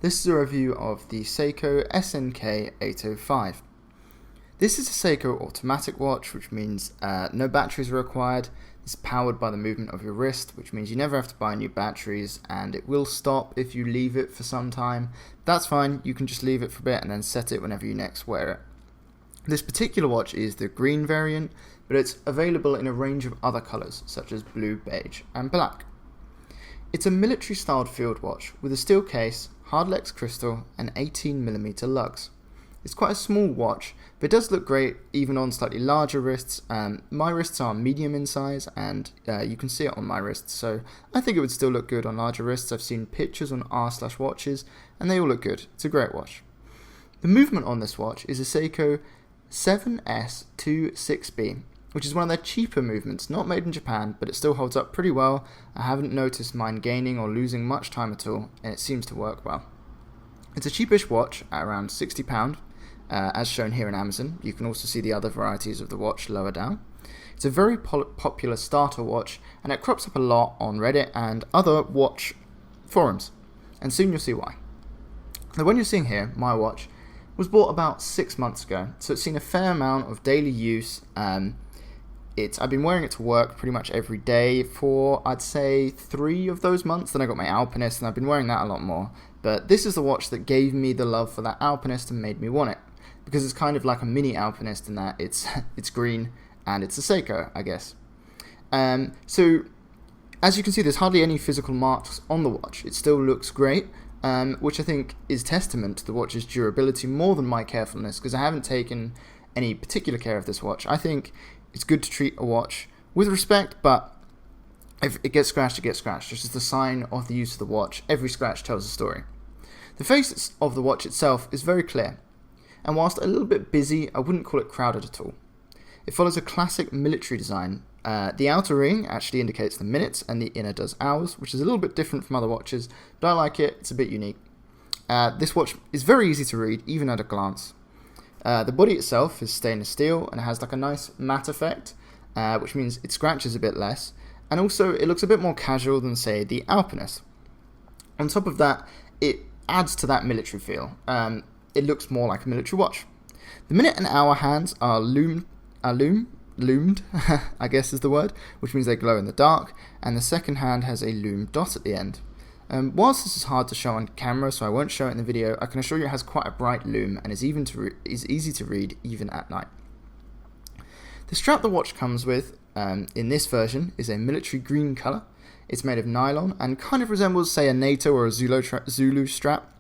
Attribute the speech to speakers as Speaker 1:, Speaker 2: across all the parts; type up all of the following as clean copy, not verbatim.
Speaker 1: This is a review of the Seiko SNK805. This is a Seiko automatic watch, which means no batteries are required. It's powered by the movement of your wrist, which means you never have to buy new batteries, and it will stop if you leave it for some time. That's fine, you can just leave it for a bit and then set it whenever you next wear it. This particular watch is the green variant, but it's available in a range of other colours, such as blue, beige and black. It's a military styled field watch with a steel case, hard Lex crystal and 18mm lugs. It's quite a small watch, but it does look great even on slightly larger wrists. My wrists are medium in size, and you can see it on my wrists, so I think it would still look good on larger wrists. I've seen pictures on r/watches and they all look good. It's a great watch. The movement on this watch is a Seiko 7S26B, which is one of their cheaper movements, not made in Japan, but it still holds up pretty well. I haven't noticed mine gaining or losing much time at all, and it seems to work well. It's a cheapish watch at around £60, as shown here in Amazon. You can also see the other varieties of the watch lower down. It's a very popular starter watch, and it crops up a lot on Reddit and other watch forums, and soon you'll see why. The one you're seeing here, my watch, was bought about 6 months ago, so it's seen a fair amount of daily use. I've been wearing it to work pretty much every day for, I'd say, 3 of those months. Then I got my Alpinist, and I've been wearing that a lot more. But this is the watch that gave me the love for that Alpinist and made me want it, because it's kind of like a mini Alpinist in that it's green and it's a Seiko, I guess. So as you can see, there's hardly any physical marks on the watch. It still looks great, which I think is testament to the watch's durability more than my carefulness, because I haven't taken any particular care of this watch. I think it's good to treat a watch with respect, but if it gets scratched, it gets scratched. It's just a sign of the use of the watch. Every scratch tells a story. The face of the watch itself is very clear, and whilst a little bit busy, I wouldn't call it crowded at all. It follows a classic military design. The outer ring actually indicates the minutes, and the inner does hours, which is a little bit different from other watches, but I like it. It's a bit unique. This watch is very easy to read, even at a glance. The body itself is stainless steel, and it has like a nice matte effect, which means it scratches a bit less, and also it looks a bit more casual than, say, the Alpinist. On top of that, it adds to that military feel. It looks more like a military watch. The minute and hour hands are loomed, I guess is the word, which means they glow in the dark, and the second hand has a lume dot at the end. Whilst this is hard to show on camera, so I won't show it in the video, I can assure you it has quite a bright lume and is easy to read even at night. The strap the watch comes with, in this version, is a military green colour. It's made of nylon and kind of resembles, say, a NATO or a Zulu strap,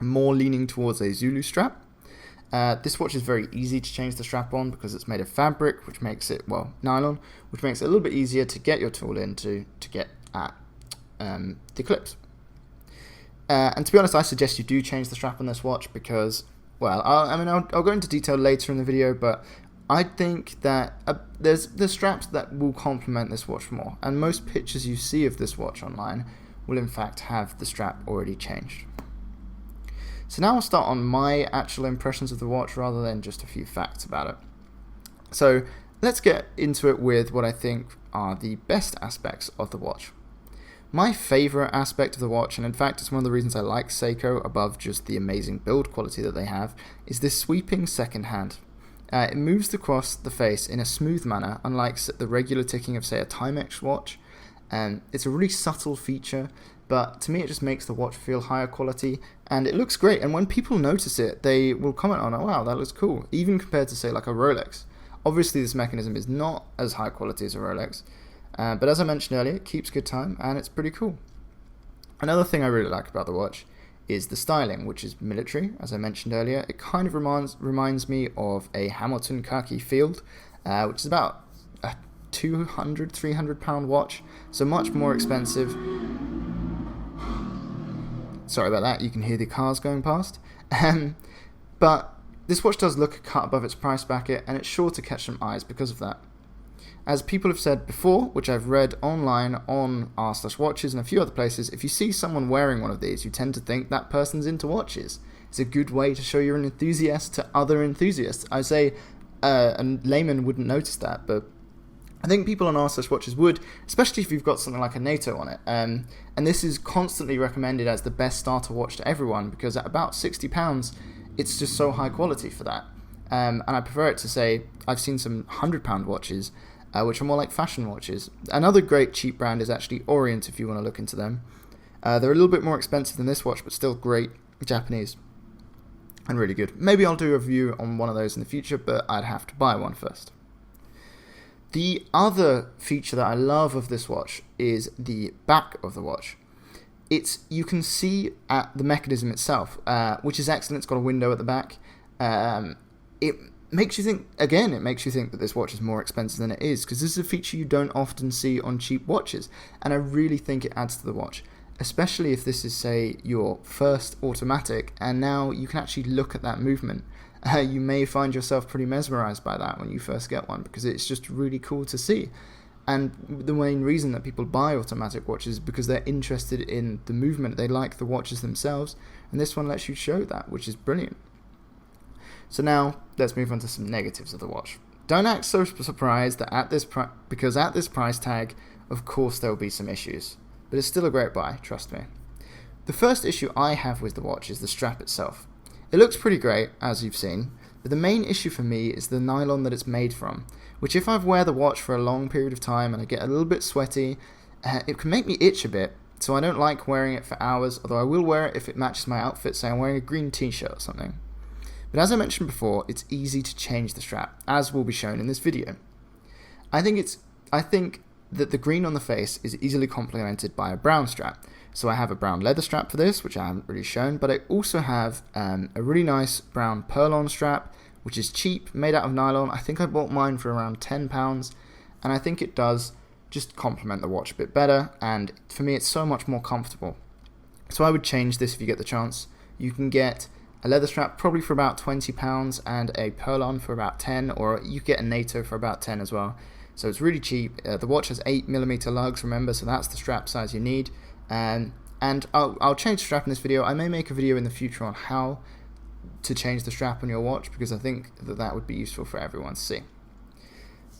Speaker 1: more leaning towards a Zulu strap. This watch is very easy to change the strap on because it's made of fabric, which makes it, nylon, which makes it a little bit easier to get your tool in to get at the clips. And to be honest, I suggest you do change the strap on this watch because, I'll go into detail later in the video, but I think that there's straps that will complement this watch more, and most pictures you see of this watch online will in fact have the strap already changed. So now I'll start on my actual impressions of the watch rather than just a few facts about it. So let's get into it with what I think are the best aspects of the watch. My favourite aspect of the watch, and in fact it's one of the reasons I like Seiko above just the amazing build quality that they have, is this sweeping second hand. It moves across the face in a smooth manner, unlike the regular ticking of, say, a Timex watch. It's a really subtle feature, but to me it just makes the watch feel higher quality, and it looks great, and when people notice it, they will comment on, oh wow, that looks cool, even compared to, say, like a Rolex. Obviously this mechanism is not as high quality as a Rolex, but as I mentioned earlier, it keeps good time, and it's pretty cool. Another thing I really like about the watch is the styling, which is military, as I mentioned earlier. It kind of reminds me of a Hamilton khaki field, which is about a £200-300 watch, so much more expensive. Sorry about that, you can hear the cars going past. But this watch does look a cut above its price bracket, and it's sure to catch some eyes because of that. As people have said before, which I've read online on r/watches and a few other places, if you see someone wearing one of these, you tend to think that person's into watches. It's a good way to show you're an enthusiast to other enthusiasts. I say a layman wouldn't notice that, but I think people on R-slash watches would, especially if you've got something like a NATO on it. And this is constantly recommended as the best starter watch to everyone, because at about £60, it's just so high quality for that. And I prefer it to say, I've seen some £100 watches, which are more like fashion watches. Another great cheap brand is actually Orient, if you want to look into them. They're a little bit more expensive than this watch, but still great, Japanese, and really good. Maybe I'll do a review on one of those in the future, but I'd have to buy one first. The other feature that I love of this watch is the back of the watch. You can see at the mechanism itself, which is excellent. It's got a window at the back. It makes you think, again, that this watch is more expensive than it is, because this is a feature you don't often see on cheap watches, and I really think it adds to the watch, especially if this is, say, your first automatic, and now you can actually look at that movement. You may find yourself pretty mesmerized by that when you first get one, because it's just really cool to see. And the main reason that people buy automatic watches is because they're interested in the movement. They like the watches themselves, and this one lets you show that, which is brilliant. So now, let's move on to some negatives of the watch. Don't act so surprised that because at this price tag, of course there will be some issues. But it's still a great buy, trust me. The first issue I have with the watch is the strap itself. It looks pretty great, as you've seen, but the main issue for me is the nylon that it's made from, which if I wear the watch for a long period of time and I get a little bit sweaty, it can make me itch a bit, so I don't like wearing it for hours, although I will wear it if it matches my outfit, say I'm wearing a green t-shirt or something. But as I mentioned before, it's easy to change the strap, as will be shown in this video. I think that the green on the face is easily complemented by a brown strap. So I have a brown leather strap for this, which I haven't really shown, but I also have a really nice brown pearl-on strap, which is cheap, made out of nylon. I think I bought mine for around £10, and I think it does just complement the watch a bit better, and for me it's so much more comfortable. So I would change this if you get the chance. You can get a leather strap probably for about £20 and a pearl-on for about 10, or you get a NATO for about 10 as well. So it's really cheap. The watch has 8mm lugs, remember, so that's the strap size you need. And I'll change the strap in this video. I may make a video in the future on how to change the strap on your watch, because I think that would be useful for everyone to see.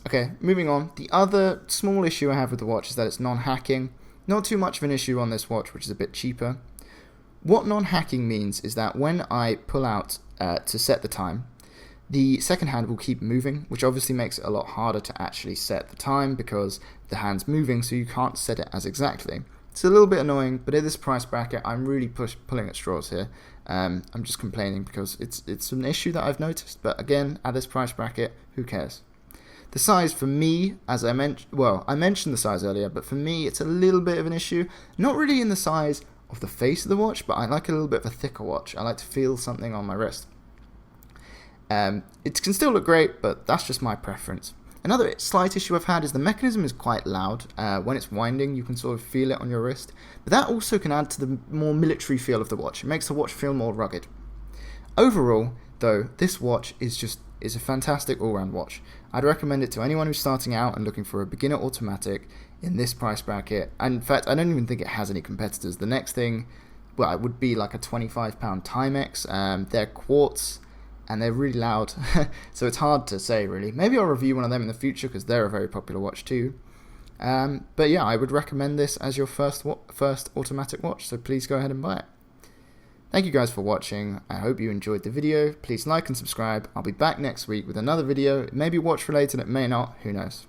Speaker 1: Okay, moving on. The other small issue I have with the watch is that it's non-hacking. Not too much of an issue on this watch, which is a bit cheaper. What non-hacking means is that when I pull out to set the time, the second hand will keep moving, which obviously makes it a lot harder to actually set the time because the hand's moving, so you can't set it as exactly. It's a little bit annoying, but at this price bracket, I'm really pulling at straws here. I'm just complaining because it's an issue that I've noticed, but again, at this price bracket, who cares? The size for me, as I mentioned, I mentioned the size earlier, but for me, it's a little bit of an issue. Not really in the size of the face of the watch, but I like a little bit of a thicker watch. I like to feel something on my wrist. It can still look great, but that's just my preference. Another slight issue I've had is the mechanism is quite loud. When it's winding, you can sort of feel it on your wrist. But that also can add to the more military feel of the watch. It makes the watch feel more rugged. Overall, though, this watch is a fantastic all-round watch. I'd recommend it to anyone who's starting out and looking for a beginner automatic in this price bracket. And in fact, I don't even think it has any competitors. The next thing, well, it would be like a £25 Timex. They're quartz, and they're really loud, so it's hard to say really. Maybe I'll review one of them in the future because they're a very popular watch too. But yeah, I would recommend this as your first automatic watch, so please go ahead and buy it. Thank you guys for watching. I hope you enjoyed the video. Please like and subscribe. I'll be back next week with another video. It may be watch related, it may not, who knows.